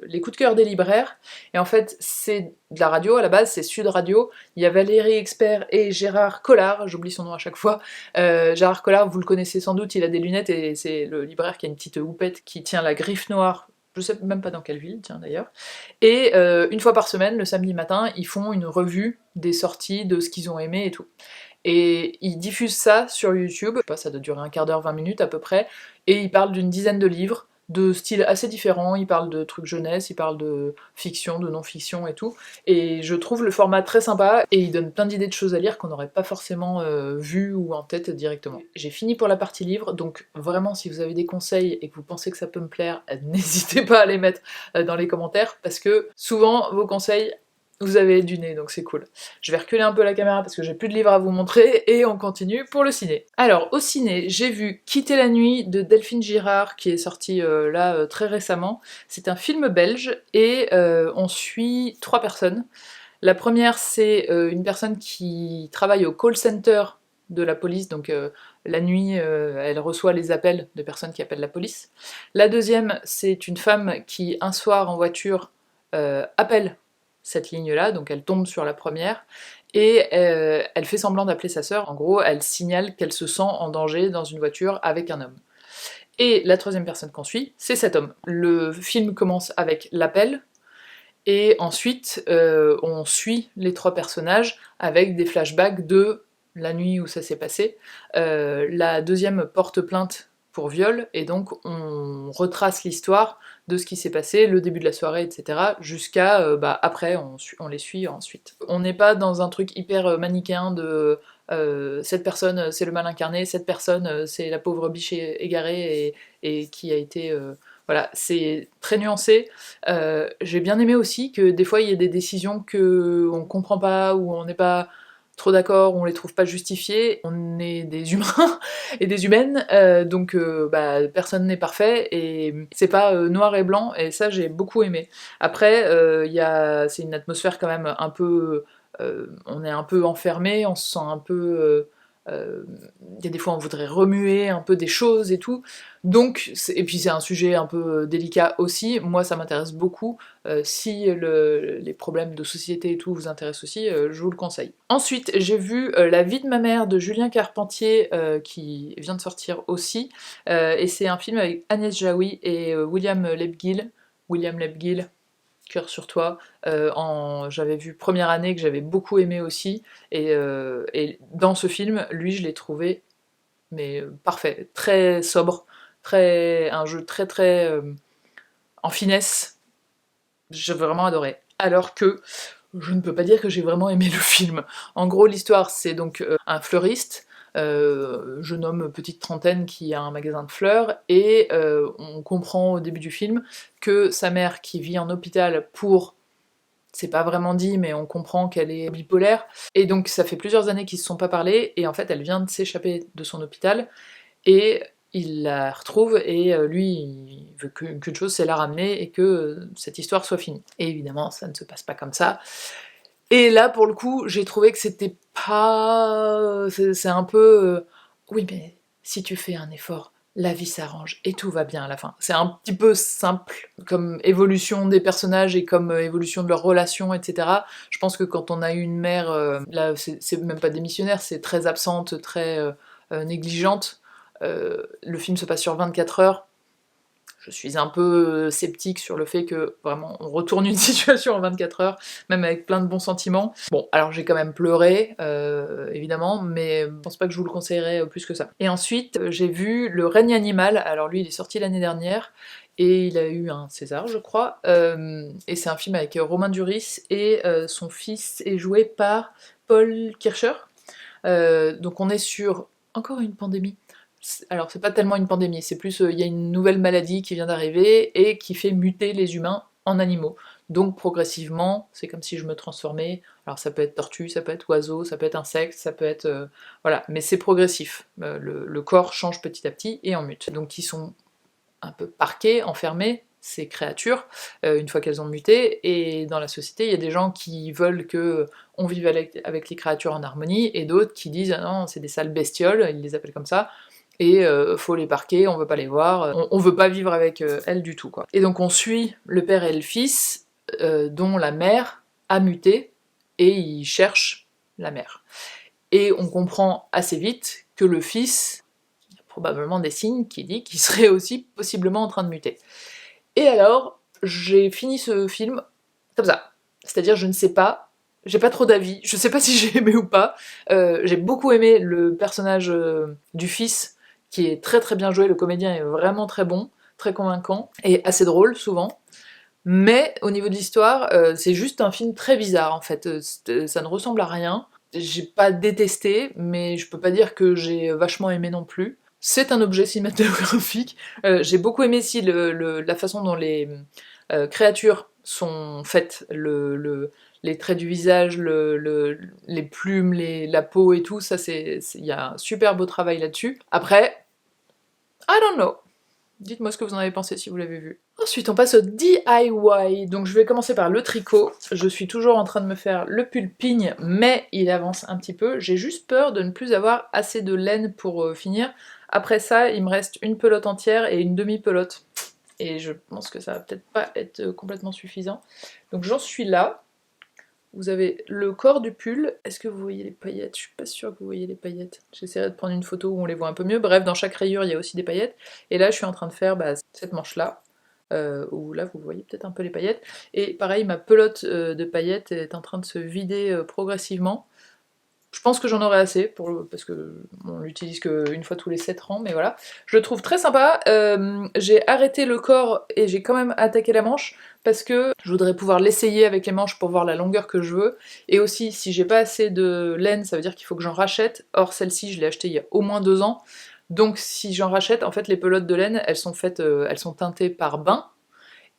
les coups de cœur des libraires, et en fait c'est de la radio à la base, c'est Sud Radio, il y a Valérie Expert et Gérard Collard, j'oublie son nom à chaque fois. Gérard Collard, vous le connaissez sans doute, il a des lunettes et c'est le libraire qui a une petite houppette qui tient la Griffe Noire, je sais même pas dans quelle ville, tiens d'ailleurs. Et une fois par semaine, le samedi matin, ils font une revue des sorties, de ce qu'ils ont aimé et tout. Et ils diffusent ça sur YouTube, je sais pas, ça doit durer un quart d'heure, 20 minutes à peu près, et ils parlent d'une dizaine de livres, de styles assez différents, ils parlent de trucs jeunesse, ils parlent de fiction, de non-fiction et tout, et je trouve le format très sympa, et ils donnent plein d'idées de choses à lire qu'on n'aurait pas forcément vues ou en tête directement. J'ai fini pour la partie livre, donc vraiment si vous avez des conseils et que vous pensez que ça peut me plaire, n'hésitez pas à les mettre dans les commentaires, parce que souvent vos conseils, vous avez du nez, donc c'est cool. Je vais reculer un peu la caméra parce que j'ai plus de livres à vous montrer, et on continue pour le ciné. Alors, au ciné, j'ai vu Quitter la nuit de Delphine Girard, qui est sorti là très récemment. C'est un film belge, et on suit 3 personnes. La première, c'est une personne qui travaille au call center de la police, donc la nuit, elle reçoit les appels de personnes qui appellent la police. La deuxième, c'est une femme qui, un soir en voiture, appelle cette ligne-là, donc elle tombe sur la première, et elle fait semblant d'appeler sa sœur. En gros, elle signale qu'elle se sent en danger dans une voiture avec un homme. Et la troisième personne qu'on suit, c'est cet homme. Le film commence avec l'appel, et ensuite on suit les 3 personnages avec des flashbacks de la nuit où ça s'est passé. La deuxième porte plainte pour viol, et donc on retrace l'histoire de ce qui s'est passé, le début de la soirée, etc., jusqu'à après, on les suit ensuite. On n'est pas dans un truc hyper manichéen de cette personne c'est le mal incarné, cette personne c'est la pauvre biche égarée et qui a été... voilà, c'est très nuancé. J'ai bien aimé aussi que des fois il y ait des décisions qu'on comprend pas, ou on n'est pas trop d'accord, on les trouve pas justifiées. On est des humains et des humaines, donc personne n'est parfait, et c'est pas noir et blanc, et ça j'ai beaucoup aimé. Après, c'est une atmosphère quand même un peu... on est un peu enfermé, on se sent un peu... il y a des fois on voudrait remuer un peu des choses et tout, donc, et puis c'est un sujet un peu délicat aussi, moi ça m'intéresse beaucoup, si les problèmes de société et tout vous intéressent aussi, je vous le conseille. Ensuite, j'ai vu La vie de ma mère de Julien Carpentier, qui vient de sortir aussi, et c'est un film avec Agnès Jaoui et William Lebguil, Cœur sur toi, j'avais vu Première année que j'avais beaucoup aimé aussi, et dans ce film, lui je l'ai trouvé mais parfait, très sobre, un jeu très en finesse, j'ai vraiment adoré. Alors que je ne peux pas dire que j'ai vraiment aimé le film. En gros, l'histoire, c'est donc un fleuriste, jeune homme petite trentaine qui a un magasin de fleurs, et on comprend au début du film que sa mère, qui vit en hôpital pour... c'est pas vraiment dit, mais on comprend qu'elle est bipolaire, et donc ça fait plusieurs années qu'ils se sont pas parlé, et en fait elle vient de s'échapper de son hôpital, et il la retrouve, et lui, il veut qu'une chose, c'est la ramener, et que cette histoire soit finie. Et évidemment, ça ne se passe pas comme ça. Et là, pour le coup, j'ai trouvé que c'était pas... c'est un peu... oui, mais si tu fais un effort, la vie s'arrange, et tout va bien à la fin. C'est un petit peu simple comme évolution des personnages, et comme évolution de leurs relations, etc. Je pense que quand on a une mère, là, c'est même pas démissionnaire, c'est très absente, très négligente, le film se passe sur 24 heures, je suis un peu sceptique sur le fait que vraiment on retourne une situation en 24 heures, même avec plein de bons sentiments. Bon, alors j'ai quand même pleuré, évidemment, mais je pense pas que je vous le conseillerais plus que ça. Et ensuite, j'ai vu Le règne animal, alors lui il est sorti l'année dernière, et il a eu un César, je crois, et c'est un film avec Romain Duris, et son fils est joué par Paul Kircher. Donc on est sur encore une pandémie. Alors c'est pas tellement une pandémie, c'est plus il y a une nouvelle maladie qui vient d'arriver et qui fait muter les humains en animaux. Donc progressivement, c'est comme si je me transformais, alors ça peut être tortue, ça peut être oiseau, ça peut être insecte, ça peut être... voilà, mais c'est progressif. Le corps change petit à petit et en mute. Donc ils sont un peu parquées, enfermées, ces créatures, une fois qu'elles ont muté, et dans la société, il y a des gens qui veulent que on vive avec les créatures en harmonie, et d'autres qui disent ah non, c'est des sales bestioles, ils les appellent comme ça, et faut les parquer, on veut pas les voir, on veut pas vivre avec elles du tout, quoi. Et donc on suit le père et le fils, dont la mère a muté, et ils cherchent la mère. Et on comprend assez vite que le fils, il y a probablement des signes qui disent qu'il serait aussi possiblement en train de muter. Et alors, j'ai fini ce film comme ça. C'est-à-dire, je ne sais pas, j'ai pas trop d'avis, je sais pas si j'ai aimé ou pas. J'ai beaucoup aimé le personnage du fils, qui est très très bien joué, le comédien est vraiment très bon, très convaincant, et assez drôle souvent. Mais au niveau de l'histoire, c'est juste un film très bizarre en fait, ça ne ressemble à rien. J'ai pas détesté, mais je peux pas dire que j'ai vachement aimé non plus. C'est un objet cinématographique. J'ai beaucoup aimé si la façon dont les créatures sont faites, les traits du visage, les plumes, la peau et tout, ça il y a un super beau travail là-dessus. Après, I don't know. Dites-moi ce que vous en avez pensé si vous l'avez vu. Ensuite, on passe au DIY. Donc je vais commencer par le tricot. Je suis toujours en train de me faire le pull pigne, mais il avance un petit peu. J'ai juste peur de ne plus avoir assez de laine pour finir. Après ça, il me reste une pelote entière et une demi-pelote. Et je pense que ça va peut-être pas être complètement suffisant. Donc j'en suis là. Vous avez le corps du pull. Est-ce que vous voyez les paillettes? Je suis pas sûre que vous voyez les paillettes. J'essaierai de prendre une photo où on les voit un peu mieux. Bref, dans chaque rayure, il y a aussi des paillettes. Et là, je suis en train de faire cette manche-là, où là, vous voyez peut-être un peu les paillettes. Et pareil, ma pelote de paillettes est en train de se vider progressivement. Je pense que j'en aurai assez, parce que on l'utilise qu'une fois tous les 7 rangs, mais voilà. Je le trouve très sympa. J'ai arrêté le corps et j'ai quand même attaqué la manche, parce que je voudrais pouvoir l'essayer avec les manches pour voir la longueur que je veux. Et aussi, si j'ai pas assez de laine, ça veut dire qu'il faut que j'en rachète. Or, celle-ci, je l'ai achetée il y a au moins 2 ans. Donc si j'en rachète, en fait, les pelotes de laine, elles sont teintées par bain.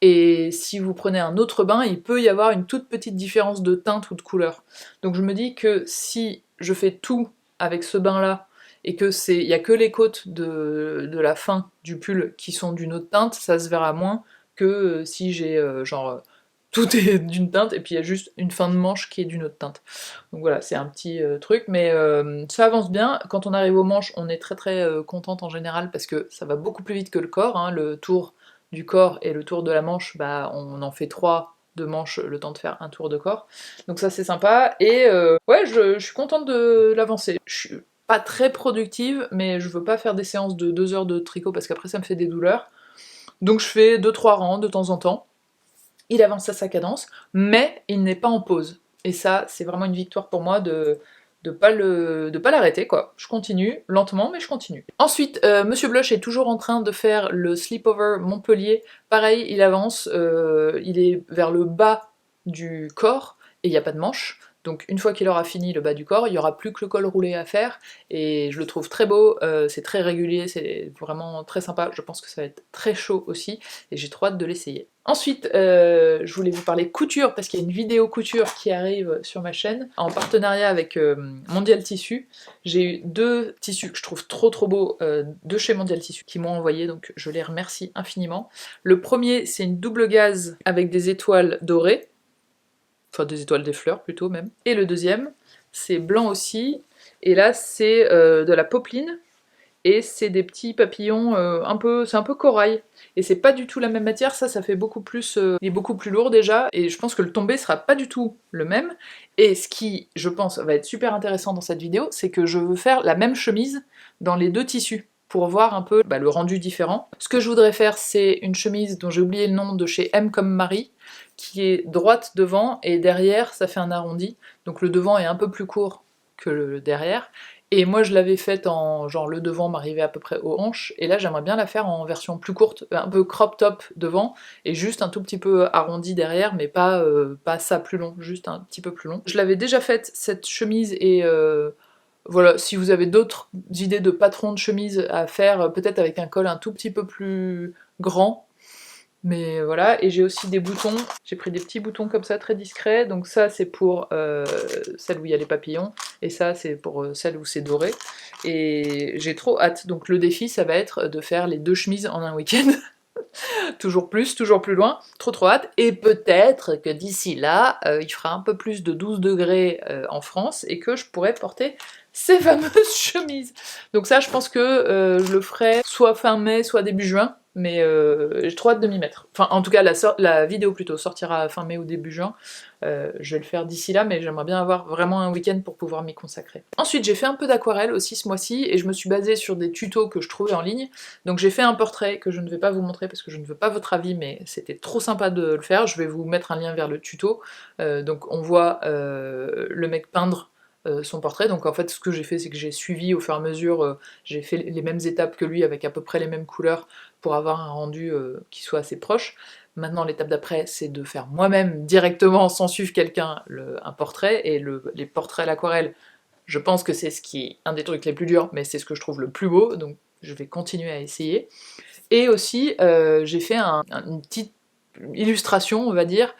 Et si vous prenez un autre bain, il peut y avoir une toute petite différence de teinte ou de couleur. Donc je me dis que si je fais tout avec ce bain-là, et que il y a que les côtes de la fin du pull qui sont d'une autre teinte, ça se verra moins que si j'ai tout est d'une teinte et puis il y a juste une fin de manche qui est d'une autre teinte. Donc voilà, c'est un petit truc, mais ça avance bien. Quand on arrive aux manches, on est très très contente en général parce que ça va beaucoup plus vite que le corps, hein. Le tour du corps et le tour de la manche, on en fait 3 de manches le temps de faire un tour de corps. Donc ça c'est sympa, et ouais, je suis contente de l'avancer. Je suis pas très productive, mais je veux pas faire des séances de 2 heures de tricot parce qu'après ça me fait des douleurs. Donc je fais 2-3 rangs de temps en temps. Il avance à sa cadence, mais il n'est pas en pause. Et ça, c'est vraiment une victoire pour moi de pas l'arrêter, quoi. Je continue, lentement, mais je continue. Ensuite, Monsieur Blush est toujours en train de faire le Sleepover Montpellier. Pareil, il avance, il est vers le bas du corps, et il n'y a pas de manche. Donc une fois qu'il aura fini le bas du corps, il n'y aura plus que le col roulé à faire, et je le trouve très beau, c'est très régulier, c'est vraiment très sympa, je pense que ça va être très chaud aussi, et j'ai trop hâte de l'essayer. Ensuite, je voulais vous parler couture, parce qu'il y a une vidéo couture qui arrive sur ma chaîne, en partenariat avec Mondial Tissu. J'ai eu 2 tissus que je trouve trop trop beaux de chez Mondial Tissu, qui m'ont envoyé, donc je les remercie infiniment. Le premier, c'est une double gaze avec des étoiles dorées, enfin des étoiles, des fleurs plutôt même. Et le deuxième, c'est blanc aussi, et là c'est de la popeline, et c'est des petits papillons c'est un peu corail. Et c'est pas du tout la même matière, ça fait beaucoup plus, il est beaucoup plus lourd déjà, et je pense que le tombé sera pas du tout le même. Et ce qui, je pense, va être super intéressant dans cette vidéo, c'est que je veux faire la même chemise dans les 2 tissus, pour voir un peu le rendu différent. Ce que je voudrais faire, c'est une chemise dont j'ai oublié le nom, de chez M comme Marie, qui est droite devant, et derrière ça fait un arrondi, donc le devant est un peu plus court que le derrière. Et moi je l'avais faite en genre le devant m'arrivait à peu près aux hanches, et là j'aimerais bien la faire en version plus courte, un peu crop top devant, et juste un tout petit peu arrondi derrière, mais pas ça plus long, juste un petit peu plus long. Je l'avais déjà faite cette chemise, et voilà, si vous avez d'autres idées de patrons de chemise à faire, peut-être avec un col un tout petit peu plus grand, Mais voilà, et j'ai aussi des boutons, j'ai pris des petits boutons comme ça très discrets, donc ça c'est pour celle où il y a les papillons, et ça c'est pour celle où c'est doré, et j'ai trop hâte. Donc le défi ça va être de faire les 2 chemises en un week-end, toujours plus loin, trop hâte, et peut-être que d'ici là, il fera un peu plus de 12 degrés en France, et que je pourrai porter ces fameuses chemises. Donc ça je pense que je le ferai soit fin mai, soit début juin, mais j'ai trop hâte de m'y mettre. Enfin en tout cas la vidéo plutôt sortira fin mai ou début juin, je vais le faire d'ici là, mais j'aimerais bien avoir vraiment un week-end pour pouvoir m'y consacrer. Ensuite j'ai fait un peu d'aquarelle aussi ce mois-ci, et je me suis basée sur des tutos que je trouvais en ligne, donc j'ai fait un portrait que je ne vais pas vous montrer parce que je ne veux pas votre avis, mais c'était trop sympa de le faire, je vais vous mettre un lien vers le tuto. Donc on voit le mec peindre son portrait, donc en fait ce que j'ai fait c'est que j'ai suivi au fur et à mesure, j'ai fait les mêmes étapes que lui avec à peu près les mêmes couleurs pour avoir un rendu qui soit assez proche. Maintenant l'étape d'après c'est de faire moi-même directement sans suivre quelqu'un un portrait, et les portraits à l'aquarelle, je pense que c'est un des trucs les plus durs, mais c'est ce que je trouve le plus beau, donc je vais continuer à essayer. Et aussi j'ai fait une petite illustration, on va dire,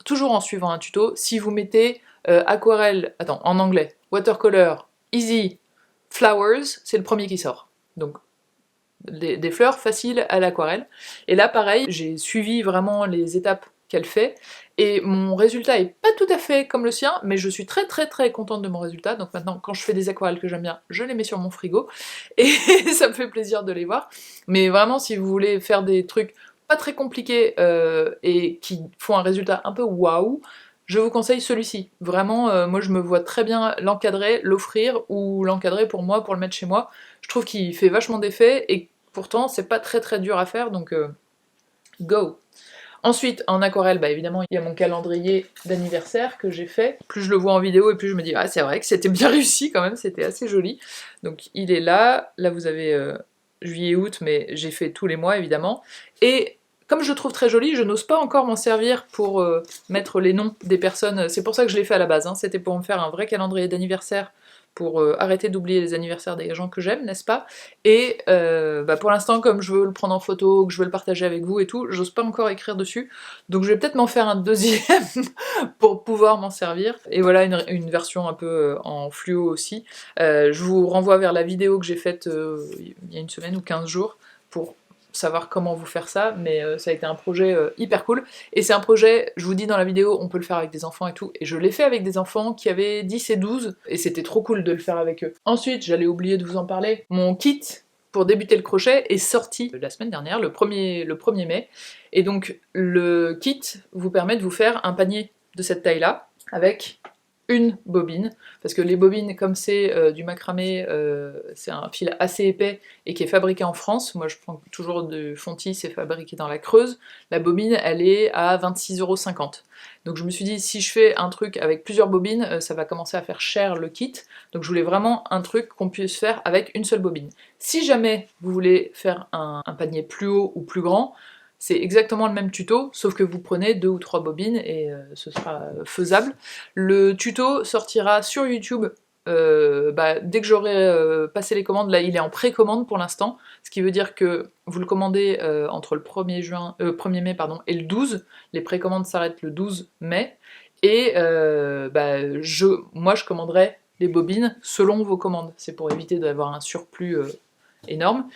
toujours en suivant un tuto. Si vous mettez aquarelle, attends, en anglais, watercolor, easy, flowers, c'est le premier qui sort. Donc des fleurs faciles à l'aquarelle. Et là pareil, j'ai suivi vraiment les étapes qu'elle fait, et mon résultat est pas tout à fait comme le sien, mais je suis très contente de mon résultat, donc maintenant quand je fais des aquarelles que j'aime bien, je les mets sur mon frigo, et ça me fait plaisir de les voir. Mais vraiment si vous voulez faire des trucs pas très compliqués et qui font un résultat un peu waouh, je vous conseille celui-ci. Vraiment, moi je me vois très bien l'encadrer, l'offrir, ou l'encadrer pour moi, pour le mettre chez moi. Je trouve qu'il fait vachement d'effet, et pourtant c'est pas très dur à faire, donc go! Ensuite, en aquarelle, bah évidemment, il y a mon calendrier d'anniversaire que j'ai fait. Plus je le vois en vidéo, et plus je me dis, ah c'est vrai que c'était bien réussi quand même, c'était assez joli. Donc il est là, là vous avez juillet-août, mais j'ai fait tous les mois évidemment. Et comme je le trouve très joli, je n'ose pas encore m'en servir pour mettre les noms des personnes, c'est pour ça que je l'ai fait à la base, hein. C'était pour me faire un vrai calendrier d'anniversaire, pour arrêter d'oublier les anniversaires des gens que j'aime, n'est-ce pas? Et bah pour l'instant, comme je veux le prendre en photo, que je veux le partager avec vous et tout, j'ose pas encore écrire dessus, donc je vais peut-être m'en faire un deuxième pour pouvoir m'en servir. Et voilà une version un peu en fluo aussi. Je vous renvoie vers la vidéo que j'ai faite il y a une semaine ou 15 jours, pour savoir comment vous faire ça, mais ça a été un projet hyper cool, et c'est un projet, je vous dis dans la vidéo, on peut le faire avec des enfants et tout, et je l'ai fait avec des enfants qui avaient 10 et 12, et c'était trop cool de le faire avec eux. Ensuite, j'allais oublier de vous en parler, mon kit pour débuter le crochet est sorti la semaine dernière, le 1er mai, et donc le kit vous permet de vous faire un panier de cette taille-là, avec une bobine, parce que les bobines, comme c'est du macramé, c'est un fil assez épais et qui est fabriqué en France, moi je prends toujours du Fontis, c'est fabriqué dans la Creuse, la bobine elle est à 26,50 €. Donc je me suis dit, si je fais un truc avec plusieurs bobines, ça va commencer à faire cher le kit, donc je voulais vraiment un truc qu'on puisse faire avec une seule bobine. Si jamais vous voulez faire un panier plus haut ou plus grand, c'est exactement le même tuto, sauf que vous prenez 2 ou 3 bobines et ce sera faisable. Le tuto sortira sur YouTube dès que j'aurai passé les commandes. Là il est en précommande pour l'instant, ce qui veut dire que vous le commandez entre le 1er mai pardon, et le 12, les précommandes s'arrêtent le 12 mai, et moi je commanderai les bobines selon vos commandes, c'est pour éviter d'avoir un surplus énorme.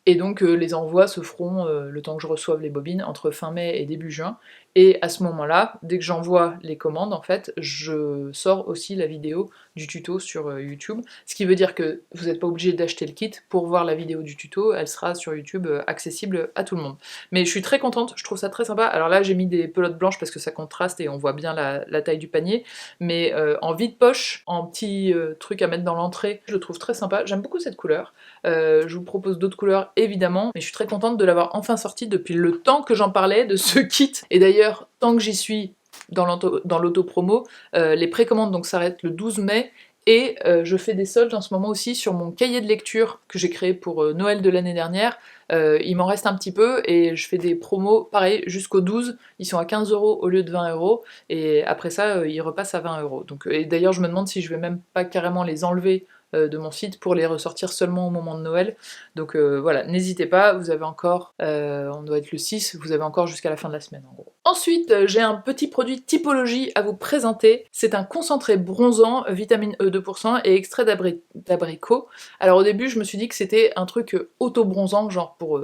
Et donc les envois se feront, le temps que je reçoive les bobines, entre fin mai et début juin, et à ce moment-là, dès que j'envoie les commandes, en fait, je sors aussi la vidéo du tuto sur YouTube, ce qui veut dire que vous n'êtes pas obligé d'acheter le kit pour voir la vidéo du tuto, elle sera sur YouTube accessible à tout le monde. Mais je suis très contente, je trouve ça très sympa. Alors là j'ai mis des pelotes blanches parce que ça contraste et on voit bien la taille du panier, mais en vide-poche, en petit truc à mettre dans l'entrée, je le trouve très sympa, j'aime beaucoup cette couleur. Je vous propose d'autres couleurs évidemment, mais je suis très contente de l'avoir enfin sorti depuis le temps que j'en parlais de ce kit. Et d'ailleurs, tant que j'y suis dans l'auto-promo, les précommandes donc s'arrêtent le 12 mai, et je fais des soldes en ce moment aussi sur mon cahier de lecture que j'ai créé pour Noël de l'année dernière. Il m'en reste un petit peu, et je fais des promos, pareil, jusqu'au 12, ils sont à 15 € au lieu de 20 €, et après ça, ils repassent à 20 €. Donc, et d'ailleurs, je me demande si je vais même pas carrément les enlever de mon site pour les ressortir seulement au moment de Noël. Donc voilà, n'hésitez pas, vous avez encore, on doit être le 6, vous avez encore jusqu'à la fin de la semaine en gros. Ensuite, j'ai un petit produit typologie à vous présenter. C'est un concentré bronzant, vitamine E 2% et extrait d'abricot. Alors au début, je me suis dit que c'était un truc auto-bronzant, genre pour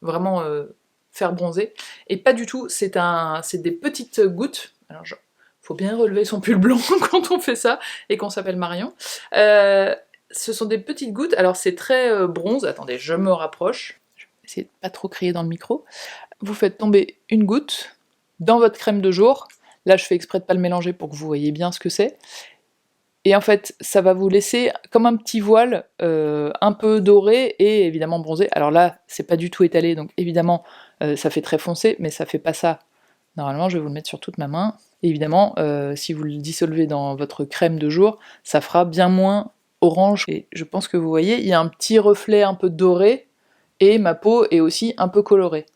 vraiment faire bronzer. Et pas du tout, c'est des petites gouttes. Alors faut bien relever son pull blanc quand on fait ça, et qu'on s'appelle Marion. Ce sont des petites gouttes, alors c'est très bronze. Attendez, je me rapproche. Je vais essayer de pas trop crier dans le micro. Vous faites tomber une goutte dans votre crème de jour. Là, je fais exprès de pas le mélanger pour que vous voyez bien ce que c'est. Et en fait, ça va vous laisser comme un petit voile un peu doré et évidemment bronzé. Alors là, c'est pas du tout étalé, donc évidemment, ça fait très foncé, mais ça fait pas ça. Normalement, je vais vous le mettre sur toute ma main. Et évidemment, si vous le dissolvez dans votre crème de jour, ça fera bien moins orange. Et je pense que vous voyez, il y a un petit reflet un peu doré, et ma peau est aussi un peu colorée.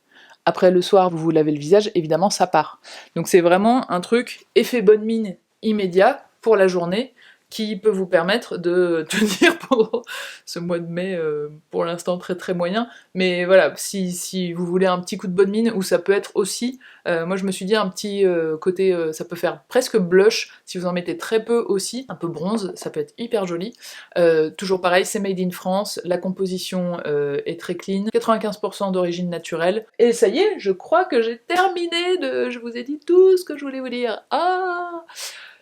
Après, le soir, vous vous lavez le visage, évidemment, ça part. Donc c'est vraiment un truc effet bonne mine immédiat pour la journée, qui peut vous permettre de tenir pendant ce mois de mai, pour l'instant très très moyen, mais voilà, si vous voulez un petit coup de bonne mine, ou ça peut être aussi, moi je me suis dit un petit côté, ça peut faire presque blush, si vous en mettez très peu aussi, un peu bronze, ça peut être hyper joli. Toujours pareil, c'est made in France, la composition est très clean, 95% d'origine naturelle, et ça y est, je crois que j'ai terminé je vous ai dit tout ce que je voulais vous dire. Ah,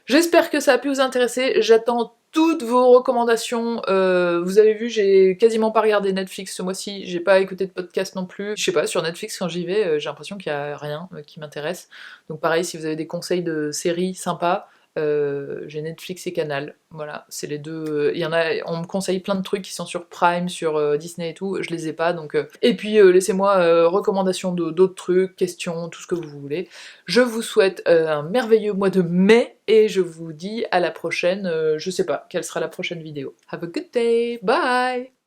j'espère que ça a pu vous intéresser, j'attends toutes vos recommandations. Vous avez vu, j'ai quasiment pas regardé Netflix ce mois-ci, j'ai pas écouté de podcast non plus. Je sais pas, sur Netflix quand j'y vais, j'ai l'impression qu'il y a rien qui m'intéresse. Donc pareil, si vous avez des conseils de séries sympas, j'ai Netflix et Canal, voilà, c'est les deux. Il y en a, on me conseille plein de trucs qui sont sur Prime, sur Disney et tout, je les ai pas, donc... Et puis laissez-moi recommandations d'autres trucs, questions, tout ce que vous voulez. Je vous souhaite un merveilleux mois de mai, et je vous dis à la prochaine, je sais pas, quelle sera la prochaine vidéo. Have a good day, bye!